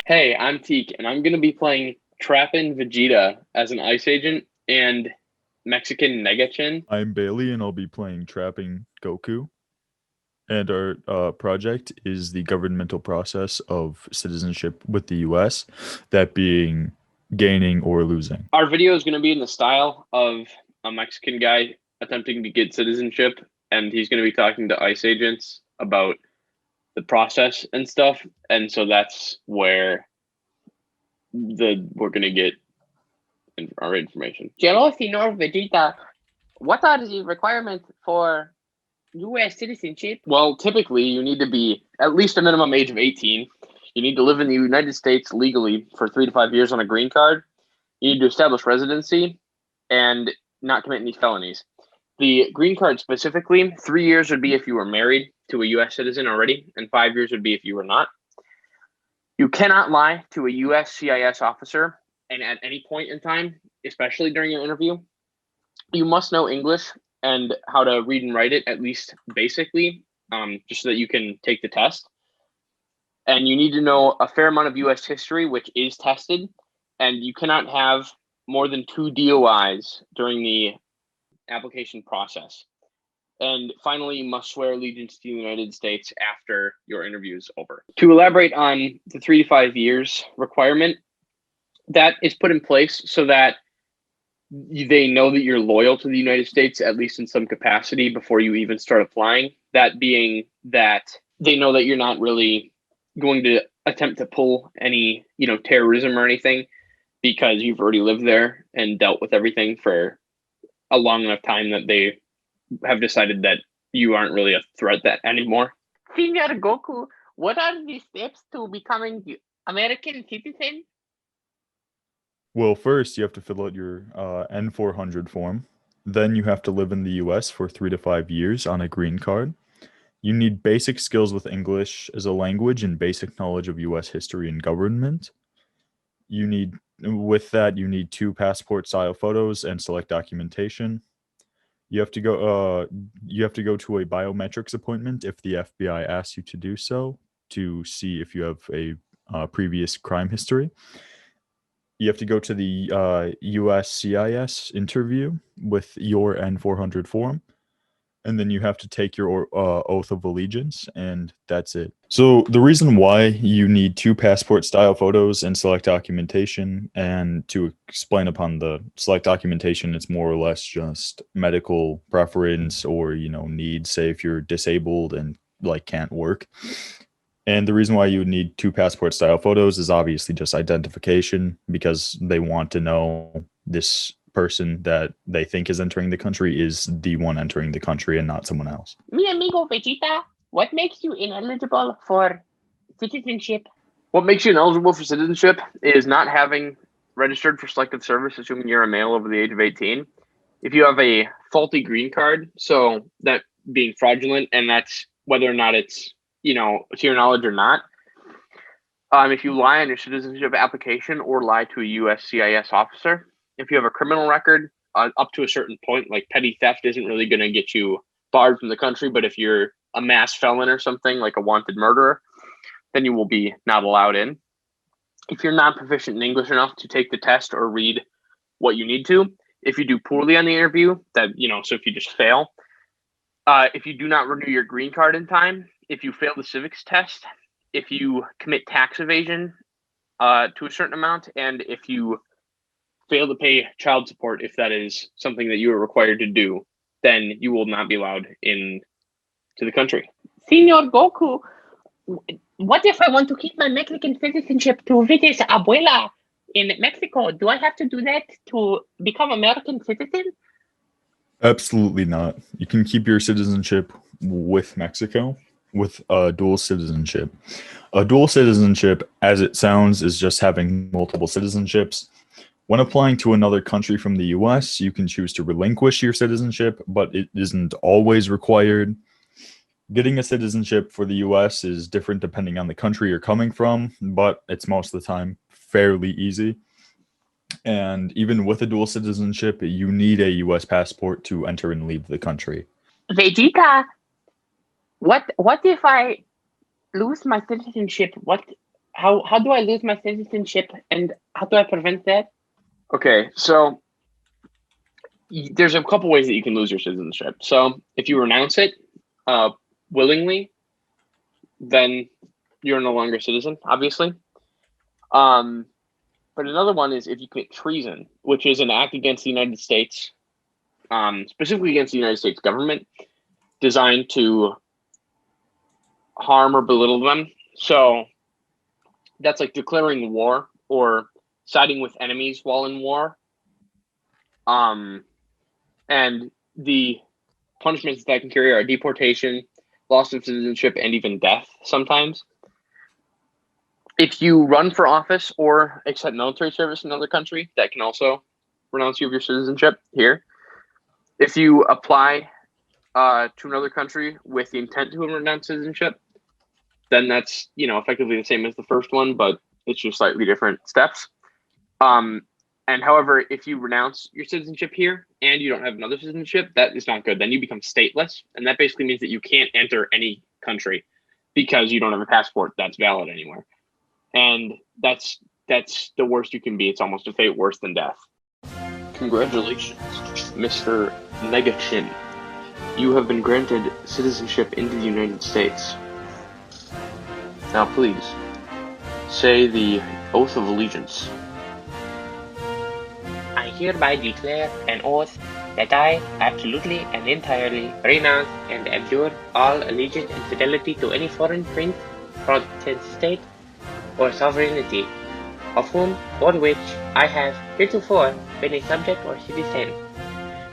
Hey, I'm Teak, and I'm going to be playing Trappin' Vegeta as an ice agent and Mexican Negachin. I'm Bailey, and I'll be playing Trapping Goku. And our project is the governmental process of citizenship with the US, that being gaining or losing. Our video is going to be in the style of a Mexican guy attempting to get citizenship, and he's going to be talking to ice agents about the process and stuff. And so that's where we're going to get our information. Hello, Senor Vegeta. What are the requirements for U.S. citizenship? Well, typically, you need to be at least a minimum age of 18. You need to live in the United States legally for 3 to 5 years on a green card. You need to establish residency and not commit any felonies. The green card specifically, 3 years would be if you were married to a U.S. citizen already, and 5 years would be if you were not. You cannot lie to a U.S. CIS officer, and at any point in time, especially during your interview. You must know English and how to read and write it, at least basically, just so that you can take the test. And you need to know a fair amount of U.S. history, which is tested, and you cannot have more than 2 DOIs during the application process. And finally, you must swear allegiance to the United States after your interview is over. To elaborate on the 3 to 5 years requirement, that is put in place so that they know that you're loyal to the United States, at least in some capacity, before you even start applying. That being that they know that you're not really going to attempt to pull any, terrorism or anything, because you've already lived there and dealt with everything for a long enough time that they have decided that you aren't really a threat that anymore. Senior Goku, what are the steps to becoming the American citizen? Well, first, you have to fill out your N400 form. Then you have to live in the US for 3 to 5 years on a green card. You need basic skills with English as a language and basic knowledge of US history and government. With that, you need 2 passport-style photos and select documentation. You have to go to a biometrics appointment if the FBI asks you to do so, to see if you have a previous crime history. You have to go to the USCIS interview with your N400 form, and then you have to take your oath of allegiance, and that's it. So the reason why you need 2 passport-style photos and select documentation, and to explain upon the select documentation, it's more or less just medical preference or, needs, say if you're disabled and can't work. And the reason why you would need 2 passport-style photos is obviously just identification, because they want to know this person that they think is entering the country is the one entering the country and not someone else. Mi amigo Vegeta, what makes you ineligible for citizenship? What makes you ineligible for citizenship is not having registered for selective service, assuming you're a male over the age of 18. If you have a faulty green card, so that being fraudulent, and that's whether or not it's, to your knowledge or not. If you lie on your citizenship application or lie to a USCIS officer, if you have a criminal record up to a certain point, like petty theft isn't really going to get you barred from the country, but if you're a mass felon or something, like a wanted murderer, then you will be not allowed in. If you're not proficient in English enough to take the test or read what you need to, if you do poorly on the interview, so if you just fail, if you do not renew your green card in time, if you fail the civics test, if you commit tax evasion to a certain amount, and if you fail to pay child support, if that is something that you are required to do, then you will not be allowed in to the country. Senor Goku, what if I want to keep my Mexican citizenship to visit Abuela in Mexico? Do I have to do that to become American citizen? Absolutely not. You can keep your citizenship with Mexico with a dual citizenship. A dual citizenship, as it sounds, is just having multiple citizenships. When applying to another country from the US, you can choose to relinquish your citizenship, but it isn't always required. Getting a citizenship for the US is different depending on the country you're coming from, but it's most of the time fairly easy. And even with a dual citizenship, you need a US passport to enter and leave the country. Vegeta, what if I lose my citizenship, how do I lose my citizenship, and how do I prevent that? Okay, so there's a couple ways that you can lose your citizenship. So if you renounce it willingly, then you're no longer a citizen, obviously. But another one is if you commit treason, which is an act against the United States, specifically against the United States government, designed to harm or belittle them. So that's like declaring war or siding with enemies while in war. And the punishments that can carry are deportation, loss of citizenship, and even death sometimes. If you run for office or accept military service in another country, that can also renounce you of your citizenship here. If you apply to another country with the intent to renounce citizenship, then that's effectively the same as the first one, but it's just slightly different steps. And however, if you renounce your citizenship here and you don't have another citizenship, that is not good. Then you become stateless, and that basically means that you can't enter any country because you don't have a passport that's valid anywhere. And that's the worst you can be. It's almost a fate worse than death. Congratulations, Mr. Nega-chin. You have been granted citizenship into the United States. Now please, say the Oath of Allegiance. I hereby declare an oath that I absolutely and entirely renounce and abjure all allegiance and fidelity to any foreign prince, potestate, or sovereignty, of whom or which I have heretofore been a subject or citizen,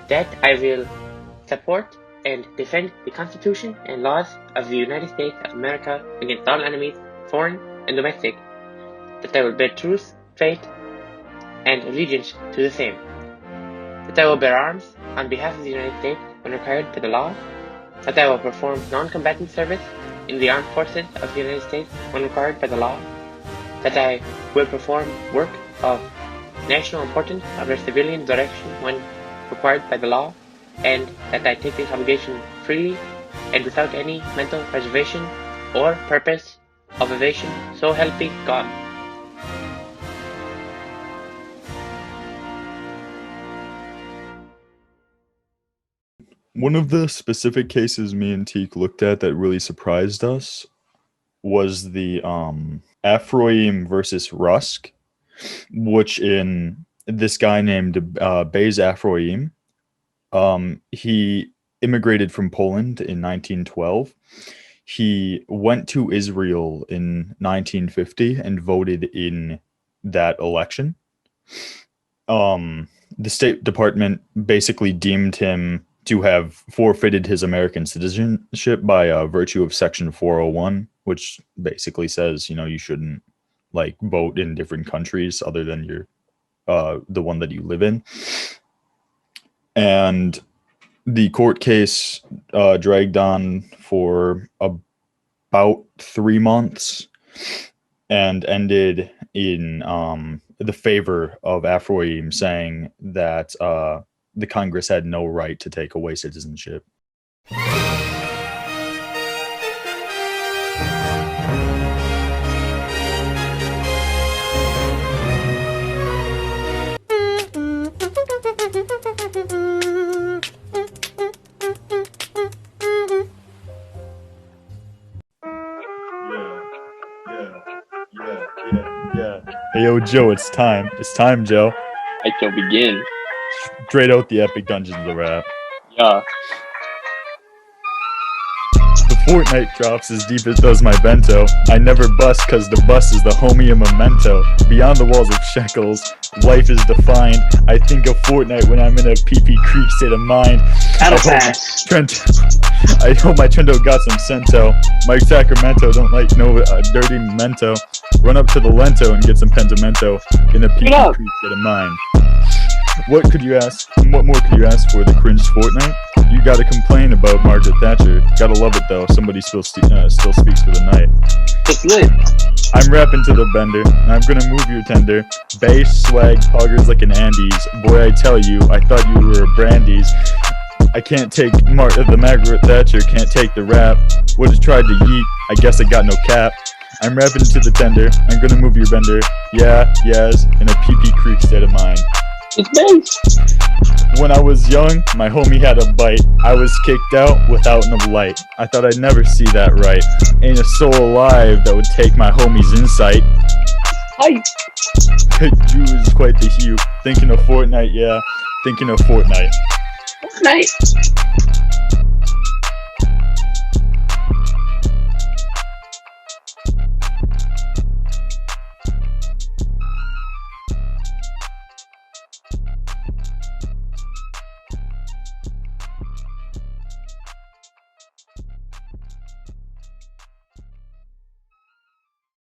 that I will support and defend the Constitution and laws of the United States of America against all enemies, foreign and domestic, that I will bear truth, faith, and allegiance to the same, that I will bear arms on behalf of the United States when required by the law, that I will perform non-combatant service in the armed forces of the United States when required by the law, that I will perform work of national importance under civilian direction when required by the law, and that I take this obligation freely and without any mental reservation or purpose of evasion, so help me God. One of the specific cases me and Teak looked at that really surprised us was the Ephraim versus Rusk, which in this guy named Bez Ephraim, he immigrated from Poland in 1912. He went to Israel in 1950 and voted in that election. The State Department basically deemed him to have forfeited his American citizenship by virtue of Section 401, which basically says, you shouldn't vote in different countries other than your the one that you live in. And the court case dragged on for about 3 months and ended in the favor of Ephraim, saying that the Congress had no right to take away citizenship. Yeah. Hey, yo, Joe, it's time. It's time, Joe. I shall begin. Straight out the Epic Dungeons of Rap. Yeah. The Fortnite drops as deep as does my bento. I never bust cause the bus is the homie a memento. Beyond the walls of shekels, life is defined. I think of Fortnite when I'm in a PP Creek state of mind. Battle pass. I hope my Trento got some cento. Mike Sacramento don't like no dirty memento. Run up to the Lento and get some Pentimento in a PP Creek state of mind. What more could you ask for the cringe Fortnite? You gotta complain about Margaret Thatcher. Gotta love it though, somebody still speaks for the night. It's lit. I'm rapping to the bender, and I'm gonna move your tender. Bass, swag, poggers like an Andes. Boy, I tell you, I thought you were a Brandy's. I can't take the Margaret Thatcher, can't take the rap. Would've tried to yeet, I guess I got no cap. I'm rapping into the tender. I'm gonna move your bender. Yeah, yes, in a PP Creek state of mind. It's bass. When I was young, my homie had a bite. I was kicked out without no light. I thought I'd never see that right. Ain't a soul alive that would take my homie's insight. Hype. You is quite the hue. Thinking of Fortnite, yeah. Thinking of Fortnite. Fortnite.